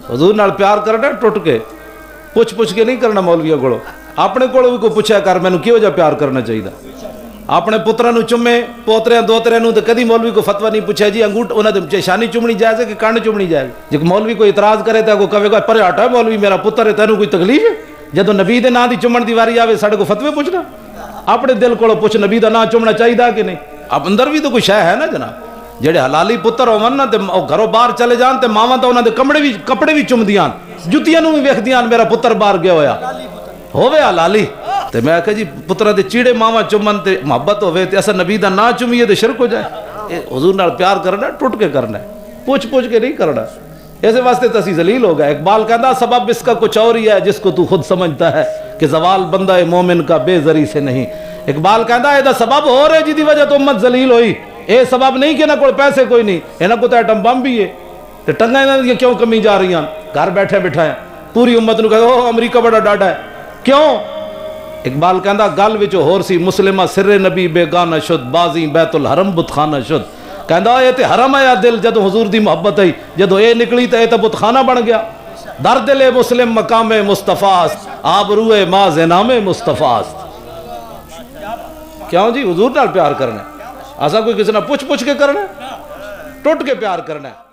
حضور نال پیار کرنا ٹوٹ کے پوچھ کے نہیں کرنا مولویوں کو اپنے کو بھی کوئی پوچھا کر مینوں کیوں جا پیار کرنا چاہیے اپنے پتراں نوں چومے پوتریاں دوتریاں نوں تے کدی مولوی کو فتوی نہیں پوچھا جی انگوٹ انہاں دے شانی چومنی جائز ہے کہ کان چومنی جائز جے مولوی کوئی اعتراض کرے تے کو کہے گا پرے ہٹ مولوی میرا پتر ہے تینوں کوئی تکلیف ہے جدوں نبی دے نام دی چومن دی واری آوے ساڈے کو فتوی پوچھنا اپنے دل کو پوچھ نبی دا نام چومنا چاہیے کہ نہیں اب اندر بھی تو کوئی شے ہے نا جناب جڑے حلالی پتر ہون نا تے گھروں باہر چلے جان تے ماواں تے انہاں دے کپڑے بھی چومدیاں جُتیاں نوں بھی ویکھدیاں میرا پتر باہر گیا ہویا ہووے حلالی تے میں کہ جی پتراں دے چیڑے ماواں چومن تے محبت ہوے تے اساں نبی دا نام چومیے تے شرک ہو جائے اے حضور نال پیار کرنا ٹوٹ کے کرنا ہے پوچھ کے نہیں کرنا ایسے واسطے تو اسی ذلیل ہو گئے اقبال کہتا سبب اس کا کچھ اور ہی ہے جس کو تو خود سمجھتا ہے کہ زوال بندہ مومن کا بے زری سے نہیں اقبال کہتا ہے دا سبب ہو رہے جی دی وجہ تو امت ذلیل ہوئی اے سبب نہیں کہ نہ کوئی پیسے کوئی نہیں انہاں کو تو ایٹم بم بھی ہے تے ٹنگاں انہاں دی کیوں کمی جا رہی ہیں گھر بیٹھے بٹھائے پوری امت نو کہے او امریکہ بڑا ڈاڈا ہے کیوں اقبال کہندا گل وچ ہور سی مسلمہ سر نبی بیگانہ شد بازی بیت الحرم بت خانہ شد کہندا اے تے حرم ہے دل جدو حضور دی محبت ہے جدو اے نکلی تے اے تے بت خانہ بن گیا در دل مسلم مقام مصطفیٰ است آبروئے ما زنام مصطفیٰ است کیوں جی حضور نال پیار کرنا ہے ایسا کوئی کسی نہ پوچھ کے کرنا ہے ٹوٹ کے پیار کرنا ہے